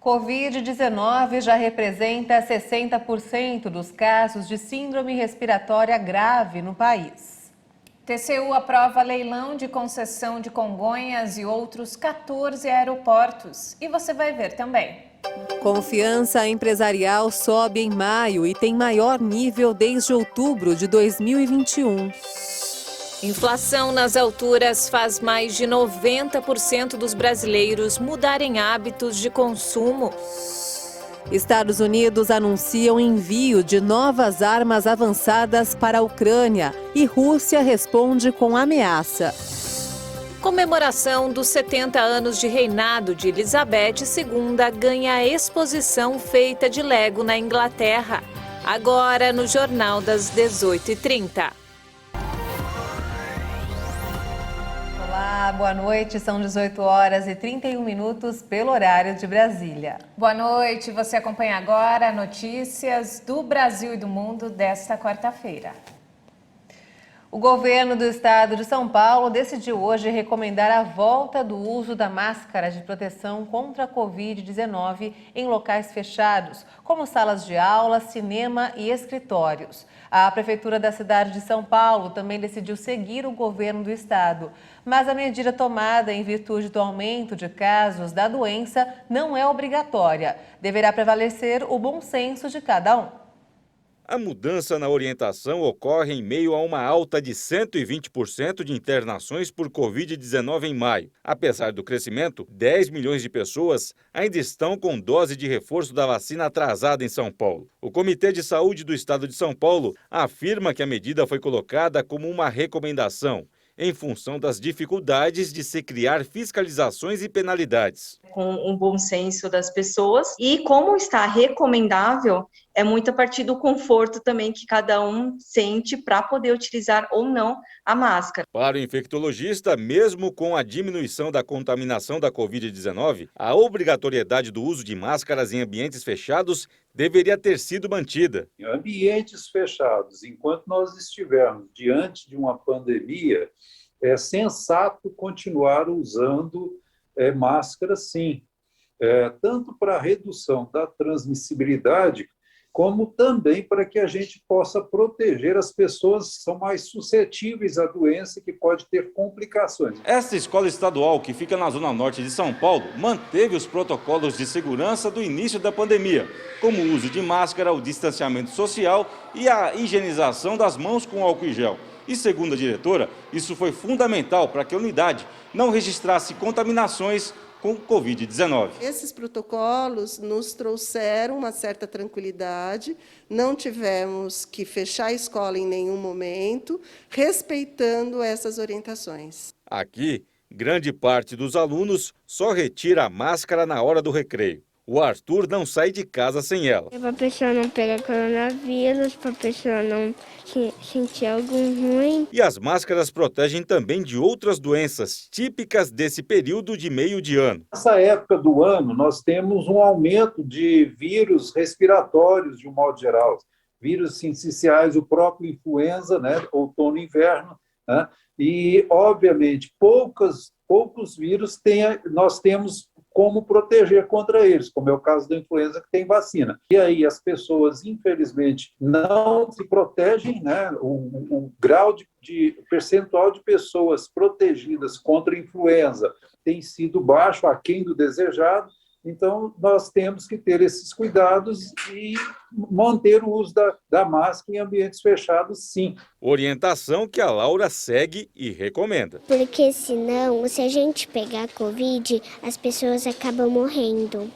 Covid-19 já representa 60% dos casos de síndrome respiratória grave no país. TCU aprova leilão de concessão de Congonhas e outros 14 aeroportos. E você vai ver também. Confiança empresarial sobe em maio e tem maior nível desde outubro de 2021. Inflação nas alturas faz mais de 90% dos brasileiros mudarem hábitos de consumo. Estados Unidos anunciam envio de novas armas avançadas para a Ucrânia e Rússia responde com ameaça. Comemoração dos 70 anos de reinado de Elizabeth II ganha a exposição feita de Lego na Inglaterra. Agora no Jornal das 18h30. Olá, boa noite. São 18h31 pelo horário de Brasília. Boa noite. Você acompanha agora notícias do Brasil e do mundo desta quarta-feira. O governo do estado de São Paulo decidiu hoje recomendar a volta do uso da máscara de proteção contra a Covid-19 em locais fechados, como salas de aula, cinema e escritórios. A prefeitura da cidade de São Paulo também decidiu seguir o governo do estado, mas a medida tomada em virtude do aumento de casos da doença não é obrigatória. Deverá prevalecer o bom senso de cada um. A mudança na orientação ocorre em meio a uma alta de 120% de internações por Covid-19 em maio. Apesar do crescimento, 10 milhões de pessoas ainda estão com dose de reforço da vacina atrasada em São Paulo. O Comitê de Saúde do Estado de São Paulo afirma que a medida foi colocada como uma recomendação, em função das dificuldades de se criar fiscalizações e penalidades. Com um bom senso das pessoas e como está recomendável, é muito a partir do conforto também que cada um sente para poder utilizar ou não a máscara. Para o infectologista, mesmo com a diminuição da contaminação da Covid-19, a obrigatoriedade do uso de máscaras em ambientes fechados deveria ter sido mantida. Em ambientes fechados, enquanto nós estivermos diante de uma pandemia, é sensato continuar usando máscara, sim, tanto para a redução da transmissibilidade, como também para que a gente possa proteger as pessoas que são mais suscetíveis à doença e que pode ter complicações. Esta escola estadual, que fica na zona norte de São Paulo, manteve os protocolos de segurança do início da pandemia, como o uso de máscara, o distanciamento social e a higienização das mãos com álcool em gel. E segundo a diretora, isso foi fundamental para que a unidade não registrasse contaminações com Covid-19. Esses protocolos nos trouxeram uma certa tranquilidade, não tivemos que fechar a escola em nenhum momento, respeitando essas orientações. Aqui, grande parte dos alunos só retira a máscara na hora do recreio. O Arthur não sai de casa sem ela. Para a pessoa não pegar coronavírus, para a pessoa não sentir algo ruim. E as máscaras protegem também de outras doenças típicas desse período de meio de ano. Nessa época do ano, nós temos um aumento de vírus respiratórios, de um modo geral. Vírus sinciciais, o próprio influenza, né, outono e inverno, né, e, obviamente, poucos vírus nós temos como proteger contra eles, como é o caso da influenza, que tem vacina. E aí as pessoas, infelizmente, não se protegem, né? O grau de percentual de pessoas protegidas contra a influenza tem sido baixo, aquém do desejado. Então, nós temos que ter esses cuidados e manter o uso da máscara em ambientes fechados, sim. Orientação que a Laura segue e recomenda. Porque senão, se a gente pegar Covid, as pessoas acabam morrendo.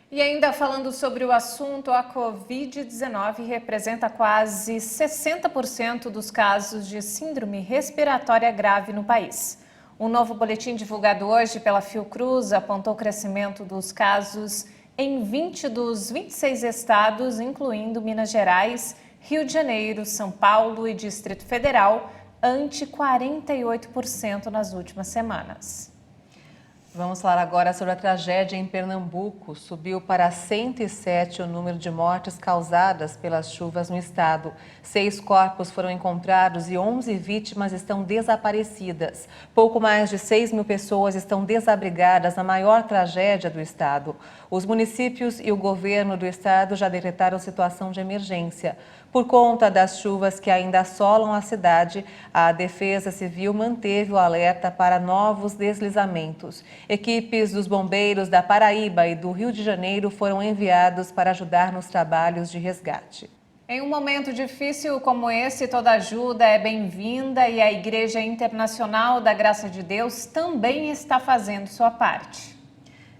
E ainda falando sobre o assunto, a Covid-19 representa quase 60% dos casos de síndrome respiratória grave no país. Um novo boletim divulgado hoje pela Fiocruz apontou o crescimento dos casos em 20 dos 26 estados, incluindo Minas Gerais, Rio de Janeiro, São Paulo e Distrito Federal, ante 48% nas últimas semanas. Vamos falar agora sobre a tragédia em Pernambuco. Subiu para 107 o número de mortes causadas pelas chuvas no estado. 6 corpos foram encontrados e 11 vítimas estão desaparecidas. Pouco mais de 6.000 pessoas estão desabrigadas na maior tragédia do estado. Os municípios e o governo do estado já decretaram situação de emergência. Por conta das chuvas que ainda assolam a cidade, a Defesa Civil manteve o alerta para novos deslizamentos. Equipes dos bombeiros da Paraíba e do Rio de Janeiro foram enviados para ajudar nos trabalhos de resgate. Em um momento difícil como esse, toda ajuda é bem-vinda e a Igreja Internacional da Graça de Deus também está fazendo sua parte.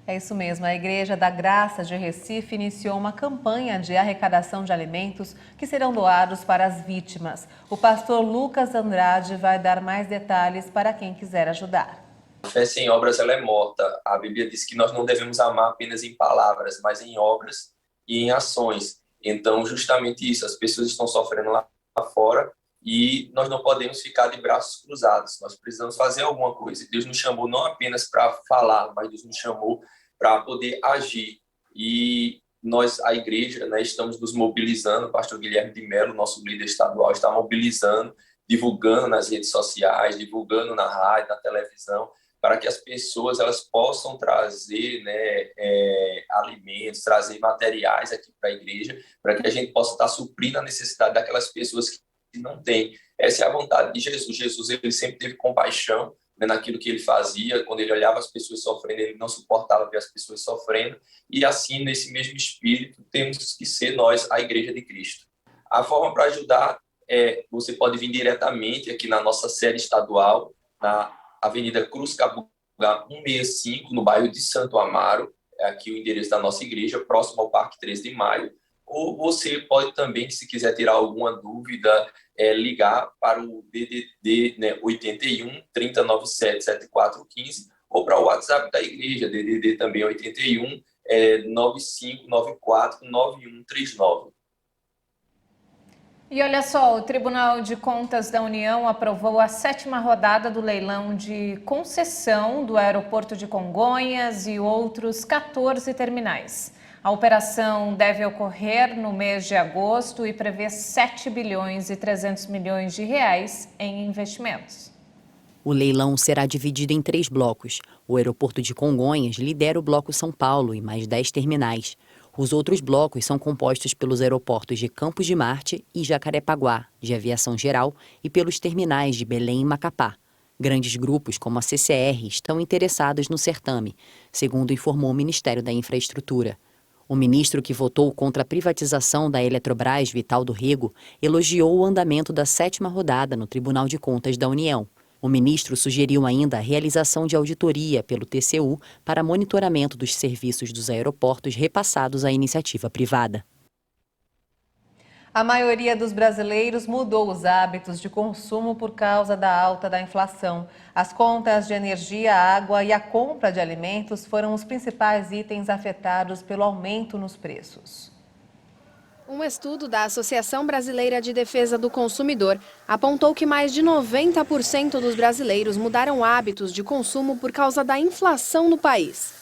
É isso mesmo, a Igreja da Graça de Recife iniciou uma campanha de arrecadação de alimentos que serão doados para as vítimas. O pastor Lucas Andrade vai dar mais detalhes para quem quiser ajudar. A fé sem obras ela é morta. A Bíblia diz que nós não devemos amar apenas em palavras, mas em obras e em ações. Então, justamente isso, as pessoas estão sofrendo lá fora e nós não podemos ficar de braços cruzados. Nós precisamos fazer alguma coisa. Deus nos chamou não apenas para falar, mas Deus nos chamou para poder agir. E nós, a igreja, né, estamos nos mobilizando. O pastor Guilherme de Mello, nosso líder estadual, está mobilizando, divulgando nas redes sociais, divulgando na rádio, na televisão, para que as pessoas elas possam trazer, né, alimentos, trazer materiais aqui para a igreja, para que a gente possa estar suprindo a necessidade daquelas pessoas que não têm. Essa é a vontade de Jesus. Jesus ele sempre teve compaixão, né, naquilo que ele fazia. Quando ele olhava as pessoas sofrendo, ele não suportava ver as pessoas sofrendo. E assim, nesse mesmo espírito, temos que ser nós, a Igreja de Cristo. A forma para ajudar você pode vir diretamente aqui na nossa sede estadual, na Avenida Cruz Cabugá 165, no bairro de Santo Amaro, é aqui o endereço da nossa igreja, próximo ao Parque 13 de Maio. Ou você pode também, se quiser tirar alguma dúvida, ligar para o DDD, né, 81 3097 7415, ou para o WhatsApp da igreja, DDD também 81 9594 9139. E olha só, o Tribunal de Contas da União aprovou a 7ª rodada do leilão de concessão do aeroporto de Congonhas e outros 14 terminais. A operação deve ocorrer no mês de agosto e prevê 7 bilhões e 300 milhões de reais em investimentos. O leilão será dividido em 3 blocos. O aeroporto de Congonhas lidera o bloco São Paulo e mais 10 terminais. Os outros blocos são compostos pelos aeroportos de Campos de Marte e Jacarepaguá, de aviação geral, e pelos terminais de Belém e Macapá. Grandes grupos, como a CCR, estão interessados no certame, segundo informou o Ministério da Infraestrutura. O ministro que votou contra a privatização da Eletrobras, Vital do Rego, elogiou o andamento da 7ª rodada no Tribunal de Contas da União. O ministro sugeriu ainda a realização de auditoria pelo TCU para monitoramento dos serviços dos aeroportos repassados à iniciativa privada. A maioria dos brasileiros mudou os hábitos de consumo por causa da alta da inflação. As contas de energia, água e a compra de alimentos foram os principais itens afetados pelo aumento nos preços. Um estudo da Associação Brasileira de Defesa do Consumidor apontou que mais de 90% dos brasileiros mudaram hábitos de consumo por causa da inflação no país.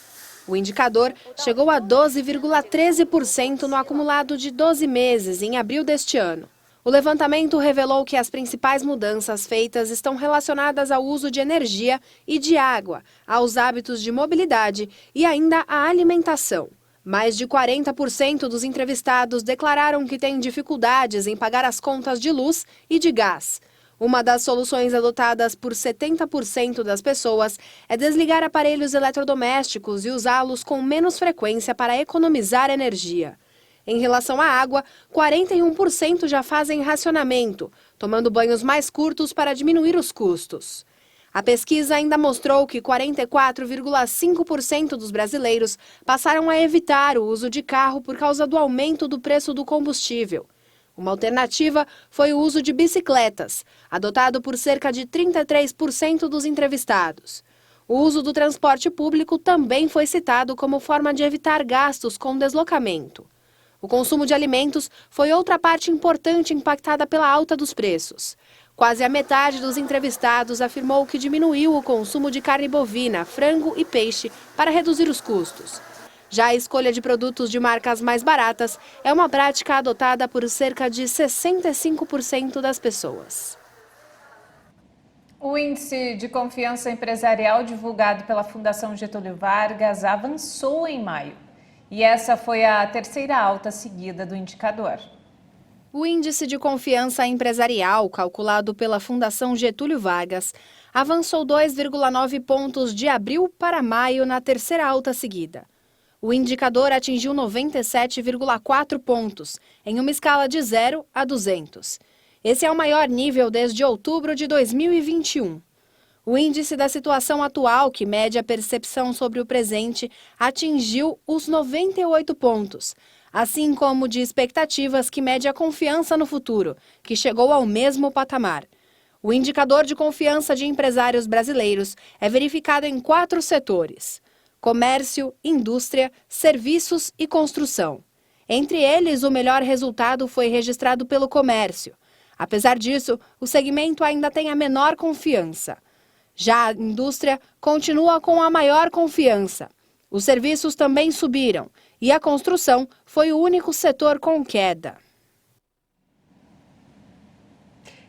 O indicador chegou a 12,13% no acumulado de 12 meses, em abril deste ano. O levantamento revelou que as principais mudanças feitas estão relacionadas ao uso de energia e de água, aos hábitos de mobilidade e ainda à alimentação. Mais de 40% dos entrevistados declararam que têm dificuldades em pagar as contas de luz e de gás. Uma das soluções adotadas por 70% das pessoas é desligar aparelhos eletrodomésticos e usá-los com menos frequência para economizar energia. Em relação à água, 41% já fazem racionamento, tomando banhos mais curtos para diminuir os custos. A pesquisa ainda mostrou que 44,5% dos brasileiros passaram a evitar o uso de carro por causa do aumento do preço do combustível. Uma alternativa foi o uso de bicicletas, adotado por cerca de 33% dos entrevistados. O uso do transporte público também foi citado como forma de evitar gastos com deslocamento. O consumo de alimentos foi outra parte importante impactada pela alta dos preços. Quase a metade dos entrevistados afirmou que diminuiu o consumo de carne bovina, frango e peixe para reduzir os custos. Já a escolha de produtos de marcas mais baratas é uma prática adotada por cerca de 65% das pessoas. O índice de confiança empresarial divulgado pela Fundação Getúlio Vargas avançou em maio. E essa foi a terceira alta seguida do indicador. O índice de confiança empresarial, calculado pela Fundação Getúlio Vargas, avançou 2,9 pontos de abril para maio na terceira alta seguida. O indicador atingiu 97,4 pontos, em uma escala de 0 a 200. Esse é o maior nível desde outubro de 2021. O índice da situação atual, que mede a percepção sobre o presente, atingiu os 98 pontos, assim como de expectativas, que mede a confiança no futuro, que chegou ao mesmo patamar. O indicador de confiança de empresários brasileiros é verificado em 4 setores: comércio, indústria, serviços e construção. Entre eles, o melhor resultado foi registrado pelo comércio. Apesar disso, o segmento ainda tem a menor confiança. Já a indústria continua com a maior confiança. Os serviços também subiram e a construção foi o único setor com queda.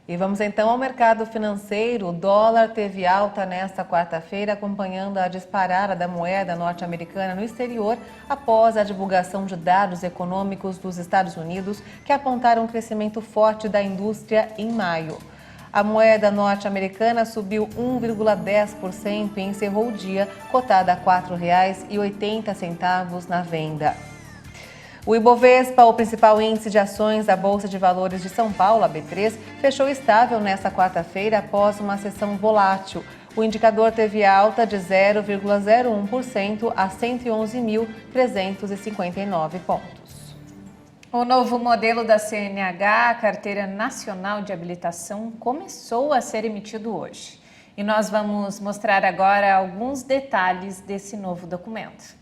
E vamos então ao mercado financeiro. O dólar teve alta nesta quarta-feira, acompanhando a disparada da moeda norte-americana no exterior após a divulgação de dados econômicos dos Estados Unidos que apontaram um crescimento forte da indústria em maio. A moeda norte-americana subiu 1,10% e encerrou o dia cotada a R$ 4,80 na venda. O Ibovespa, o principal índice de ações da Bolsa de Valores de São Paulo, a B3, fechou estável nesta quarta-feira após uma sessão volátil. O indicador teve alta de 0,01% a 111.359 pontos. O novo modelo da CNH, a Carteira Nacional de Habilitação, começou a ser emitido hoje. E nós vamos mostrar agora alguns detalhes desse novo documento.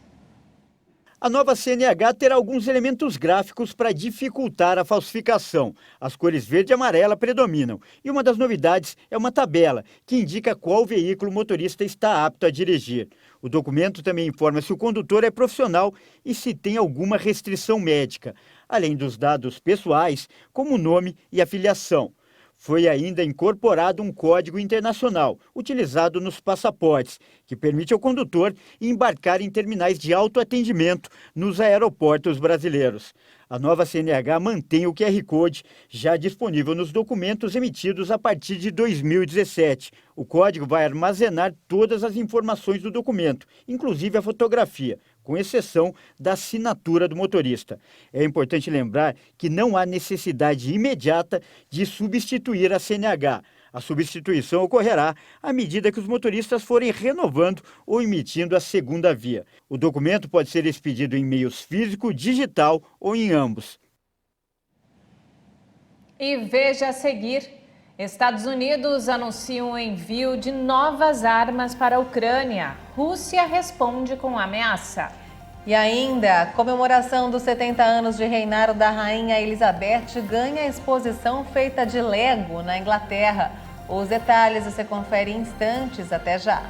A nova CNH terá alguns elementos gráficos para dificultar a falsificação. As cores verde e amarela predominam. E uma das novidades é uma tabela que indica qual veículo o motorista está apto a dirigir. O documento também informa se o condutor é profissional e se tem alguma restrição médica, além dos dados pessoais, como o nome e a filiação. Foi ainda incorporado um código internacional, utilizado nos passaportes, que permite ao condutor embarcar em terminais de autoatendimento nos aeroportos brasileiros. A nova CNH mantém o QR Code já disponível nos documentos emitidos a partir de 2017. O código vai armazenar todas as informações do documento, inclusive a fotografia, com exceção da assinatura do motorista. É importante lembrar que não há necessidade imediata de substituir a CNH. A substituição ocorrerá à medida que os motoristas forem renovando ou emitindo a segunda via. O documento pode ser expedido em meios físico, digital ou em ambos. E veja a seguir: Estados Unidos anunciam o envio de novas armas para a Ucrânia. Rússia responde com ameaça. E ainda, a comemoração dos 70 anos de reinado da Rainha Elizabeth ganha exposição feita de Lego na Inglaterra. Os detalhes você confere em instantes. Até já!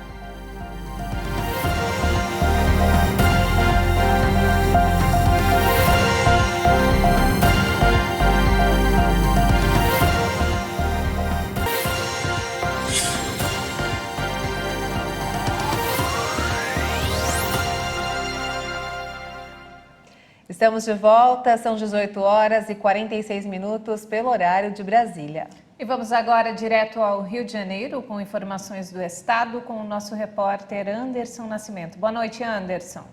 Estamos de volta, são 18 horas e 46 minutos pelo horário de Brasília. E vamos agora direto ao Rio de Janeiro com informações do estado com o nosso repórter Anderson Nascimento. Boa noite, Anderson.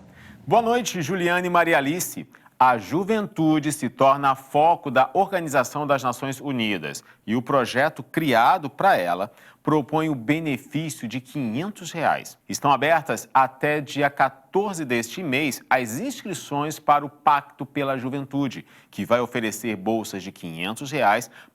Boa noite, Juliane e Maria Alice. A juventude se torna foco da Organização das Nações Unidas e o projeto criado para ela propõe o benefício de R$ 500. Estão abertas até dia 14 14 deste mês as inscrições para o Pacto pela Juventude, que vai oferecer bolsas de R$ 500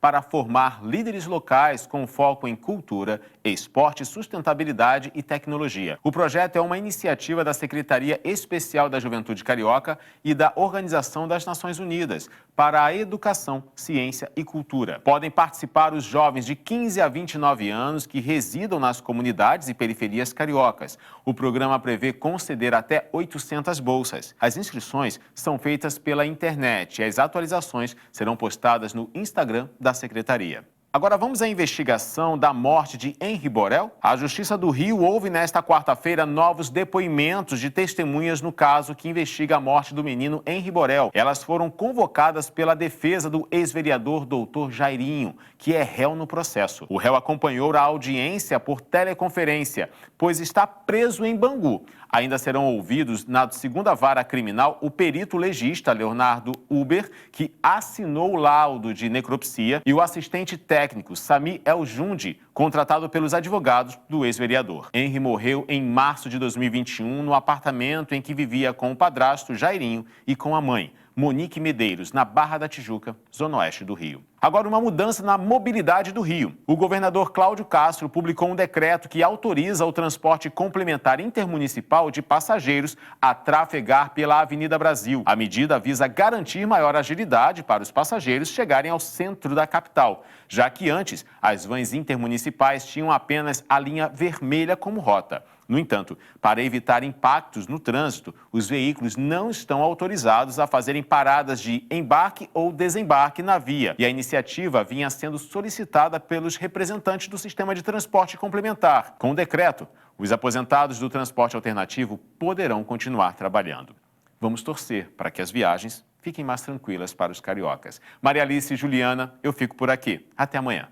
para formar líderes locais com foco em cultura, esporte, sustentabilidade e tecnologia. O projeto é uma iniciativa da Secretaria Especial da Juventude Carioca e da Organização das Nações Unidas para a Educação, Ciência e Cultura. Podem participar os jovens de 15 a 29 anos que residam nas comunidades e periferias cariocas. O programa prevê conceder até 800 bolsas. As inscrições são feitas pela internet e as atualizações serão postadas no Instagram da Secretaria. Agora vamos à investigação da morte de Henri Borel. A Justiça do Rio ouve nesta quarta-feira novos depoimentos de testemunhas no caso que investiga a morte do menino Henri Borel. Elas foram convocadas pela defesa do ex-vereador Dr. Jairinho, que é réu no processo. O réu acompanhou a audiência por teleconferência, pois está preso em Bangu. Ainda serão ouvidos na 2ª Vara Criminal o perito legista Leonardo Uber, que assinou o laudo de necropsia, e o assistente técnico Sami El Jundi, contratado pelos advogados do ex-vereador. Henri morreu em março de 2021 no apartamento em que vivia com o padrasto Jairinho e com a mãe, Monique Medeiros, na Barra da Tijuca, zona oeste do Rio. Agora, uma mudança na mobilidade do Rio. O governador Cláudio Castro publicou um decreto que autoriza o transporte complementar intermunicipal de passageiros a trafegar pela Avenida Brasil. A medida visa garantir maior agilidade para os passageiros chegarem ao centro da capital, já que antes as vans intermunicipais tinham apenas a linha vermelha como rota. No entanto, para evitar impactos no trânsito, os veículos não estão autorizados a fazerem paradas de embarque ou desembarque na via. E a iniciativa vinha sendo solicitada pelos representantes do sistema de transporte complementar. Com o decreto, os aposentados do transporte alternativo poderão continuar trabalhando. Vamos torcer para que as viagens fiquem mais tranquilas para os cariocas. Maria Alice e Juliana, eu fico por aqui. Até amanhã.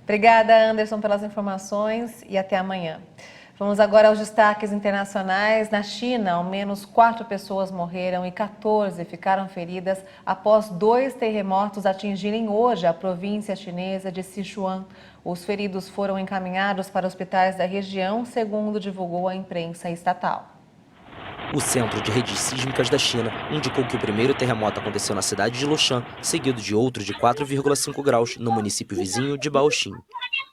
Obrigada, Anderson, pelas informações e até amanhã. Vamos agora aos destaques internacionais. Na China, ao menos 4 pessoas morreram e 14 ficaram feridas após 2 terremotos atingirem hoje a província chinesa de Sichuan. Os feridos foram encaminhados para hospitais da região, segundo divulgou a imprensa estatal. O Centro de Redes Sísmicas da China indicou que o primeiro terremoto aconteceu na cidade de Lushan, seguido de outro de 4,5 graus no município vizinho de Baoxin.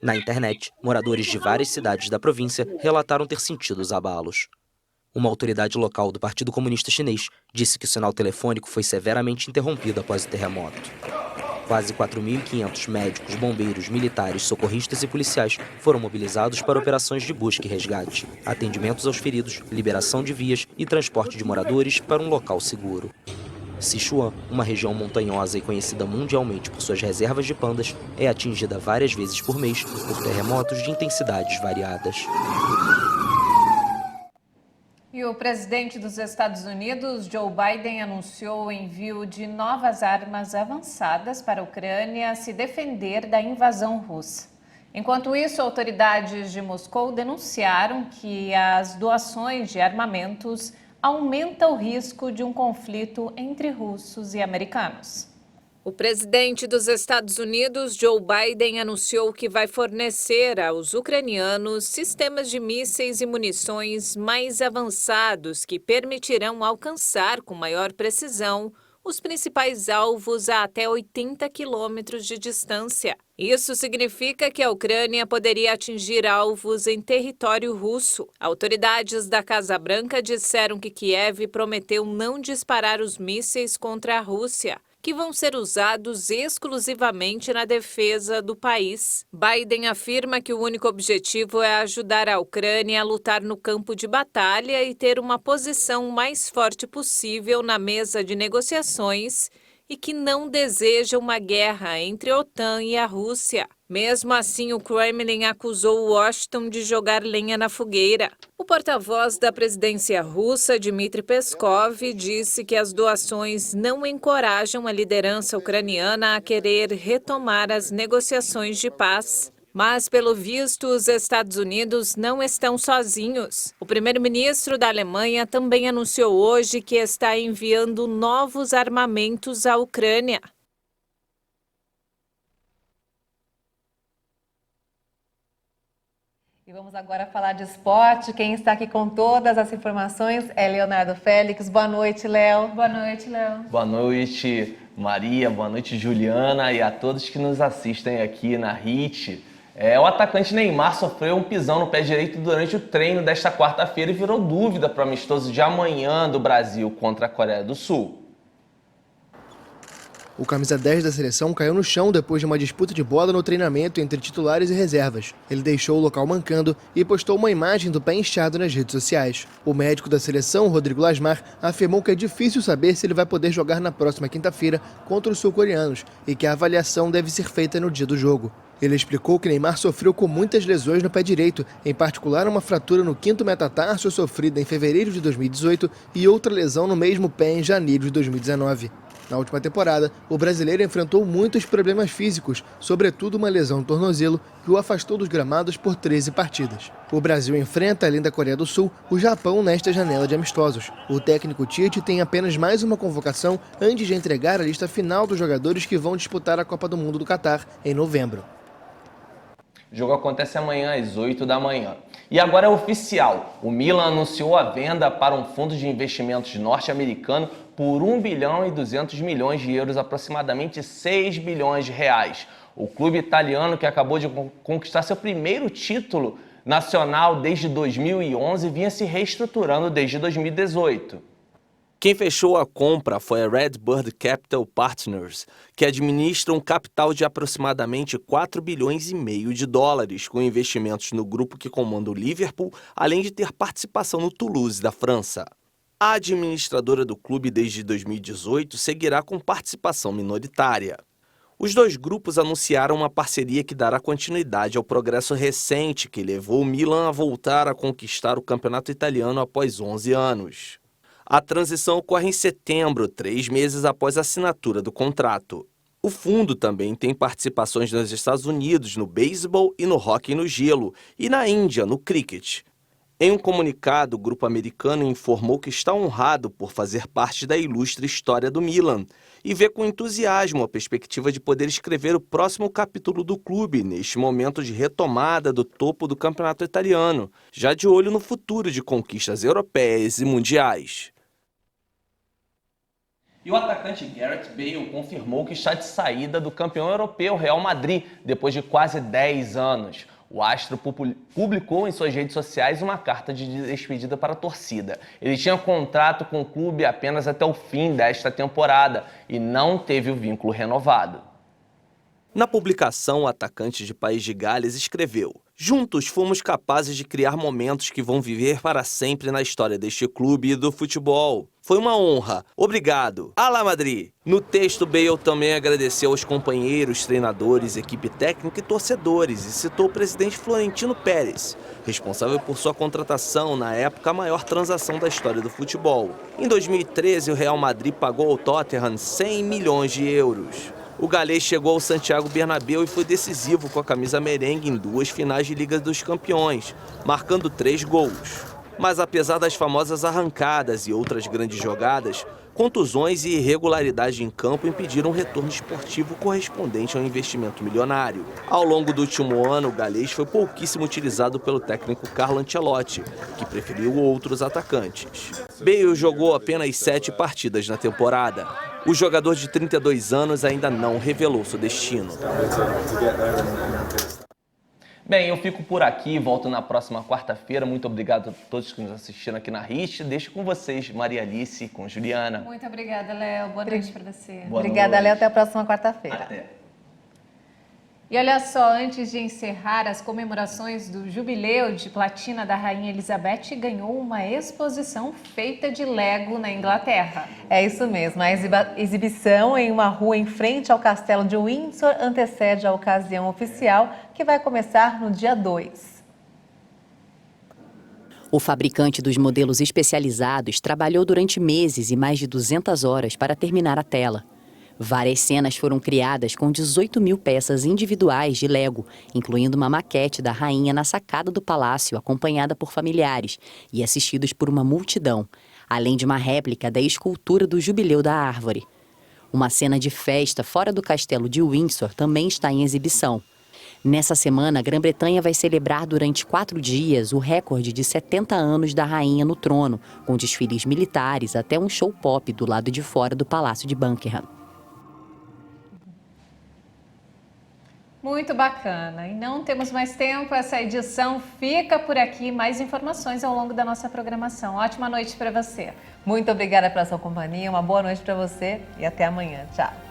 Na internet, moradores de várias cidades da província relataram ter sentido os abalos. Uma autoridade local do Partido Comunista Chinês disse que o sinal telefônico foi severamente interrompido após o terremoto. Quase 4.500 médicos, bombeiros, militares, socorristas e policiais foram mobilizados para operações de busca e resgate, atendimentos aos feridos, liberação de vias e transporte de moradores para um local seguro. Sichuan, uma região montanhosa e conhecida mundialmente por suas reservas de pandas, é atingida várias vezes por mês por terremotos de intensidades variadas. E o presidente dos Estados Unidos, Joe Biden, anunciou o envio de novas armas avançadas para a Ucrânia se defender da invasão russa. Enquanto isso, autoridades de Moscou denunciaram que as doações de armamentos aumentam o risco de um conflito entre russos e americanos. O presidente dos Estados Unidos, Joe Biden, anunciou que vai fornecer aos ucranianos sistemas de mísseis e munições mais avançados que permitirão alcançar com maior precisão os principais alvos a até 80 quilômetros de distância. Isso significa que a Ucrânia poderia atingir alvos em território russo. Autoridades da Casa Branca disseram que Kiev prometeu não disparar os mísseis contra a Rússia, que vão ser usados exclusivamente na defesa do país. Biden afirma que o único objetivo é ajudar a Ucrânia a lutar no campo de batalha e ter uma posição mais forte possível na mesa de negociações e que não deseja uma guerra entre a OTAN e a Rússia. Mesmo assim, o Kremlin acusou Washington de jogar lenha na fogueira. O porta-voz da presidência russa, Dmitry Peskov, disse que as doações não encorajam a liderança ucraniana a querer retomar as negociações de paz. Mas, pelo visto, os Estados Unidos não estão sozinhos. O primeiro-ministro da Alemanha também anunciou hoje que está enviando novos armamentos à Ucrânia. E vamos agora falar de esporte. Quem está aqui com todas as informações é Leonardo Félix. Boa noite, Léo. Boa noite, Léo. Boa noite, Maria. Boa noite, Juliana. E a todos que nos assistem aqui na HIT. O atacante Neymar sofreu um pisão no pé direito durante o treino desta quarta-feira e virou dúvida para o amistoso de amanhã do Brasil contra a Coreia do Sul. O camisa 10 da seleção caiu no chão depois de uma disputa de bola no treinamento entre titulares e reservas. Ele deixou o local mancando e postou uma imagem do pé inchado nas redes sociais. O médico da seleção, Rodrigo Lasmar, afirmou que é difícil saber se ele vai poder jogar na próxima quinta-feira contra os sul-coreanos e que a avaliação deve ser feita no dia do jogo. Ele explicou que Neymar sofreu com muitas lesões no pé direito, em particular uma fratura no quinto metatarso sofrida em fevereiro de 2018 e outra lesão no mesmo pé em janeiro de 2019. Na última temporada, o brasileiro enfrentou muitos problemas físicos, sobretudo uma lesão no tornozelo, que o afastou dos gramados por 13 partidas. O Brasil enfrenta, além da Coreia do Sul, o Japão nesta janela de amistosos. O técnico Tite tem apenas mais uma convocação antes de entregar a lista final dos jogadores que vão disputar a Copa do Mundo do Catar em novembro. O jogo acontece amanhã às 8 da manhã. E agora é oficial. O Milan anunciou a venda para um fundo de investimentos norte-americano por 1 bilhão e 200 milhões de euros, aproximadamente 6 bilhões de reais. O clube italiano, que acabou de conquistar seu primeiro título nacional desde 2011, vinha se reestruturando desde 2018. Quem fechou a compra foi a Redbird Capital Partners, que administra um capital de aproximadamente 4 bilhões e meio de dólares, com investimentos no grupo que comanda o Liverpool, além de ter participação no Toulouse, da França. A administradora do clube desde 2018 seguirá com participação minoritária. Os dois grupos anunciaram uma parceria que dará continuidade ao progresso recente que levou o Milan a voltar a conquistar o campeonato italiano após 11 anos. A transição ocorre em setembro, 3 meses após a assinatura do contrato. O fundo também tem participações nos Estados Unidos, no beisebol e no hóquei no gelo, e na Índia, no cricket. Em um comunicado, o grupo americano informou que está honrado por fazer parte da ilustre história do Milan e vê com entusiasmo a perspectiva de poder escrever o próximo capítulo do clube neste momento de retomada do topo do campeonato italiano, já de olho no futuro de conquistas europeias e mundiais. E o atacante Gareth Bale confirmou que está de saída do campeão europeu Real Madrid depois de quase 10 anos. O astro publicou em suas redes sociais uma carta de despedida para a torcida. Ele tinha contrato com o clube apenas até o fim desta temporada e não teve o vínculo renovado. Na publicação, o atacante de País de Gales escreveu: "Juntos fomos capazes de criar momentos que vão viver para sempre na história deste clube e do futebol. Foi uma honra. Obrigado. Alá Madrid." No texto, Bale também agradeceu aos companheiros, treinadores, equipe técnica e torcedores e citou o presidente Florentino Pérez, responsável por sua contratação, na época a maior transação da história do futebol. Em 2013, o Real Madrid pagou ao Tottenham 100 milhões de euros. O galês chegou ao Santiago Bernabéu e foi decisivo com a camisa merengue em 2 finais de Liga dos Campeões, marcando 3 gols. Mas apesar das famosas arrancadas e outras grandes jogadas, contusões e irregularidades em campo impediram um retorno esportivo correspondente ao investimento milionário. Ao longo do último ano, o galês foi pouquíssimo utilizado pelo técnico Carlo Ancelotti, que preferiu outros atacantes. Bale jogou apenas 7 partidas na temporada. O jogador de 32 anos ainda não revelou seu destino. Bem, eu fico por aqui, volto na próxima quarta-feira. Muito obrigado a todos que nos assistiram aqui na HIT. Deixo com vocês, Maria Alice, com Juliana. Muito obrigada, Léo. Boa noite para você. Obrigada, Léo. Até a próxima quarta-feira. Até. E olha só, antes de encerrar as comemorações do jubileu de platina da Rainha Elizabeth, ganhou uma exposição feita de Lego na Inglaterra. É isso mesmo, a exibição em uma rua em frente ao castelo de Windsor antecede a ocasião oficial, que vai começar no dia 2. O fabricante dos modelos especializados trabalhou durante meses e mais de 200 horas para terminar a tela. Várias cenas foram criadas com 18 mil peças individuais de Lego, incluindo uma maquete da rainha na sacada do palácio, acompanhada por familiares e assistidos por uma multidão, além de uma réplica da escultura do Jubileu da Árvore. Uma cena de festa fora do castelo de Windsor também está em exibição. Nessa semana, a Grã-Bretanha vai celebrar durante 4 dias o recorde de 70 anos da rainha no trono, com desfiles militares até um show pop do lado de fora do Palácio de Buckingham. Muito bacana. E não temos mais tempo, essa edição fica por aqui. Mais informações ao longo da nossa programação. Ótima noite para você. Muito obrigada pela sua companhia, uma boa noite para você e até amanhã. Tchau.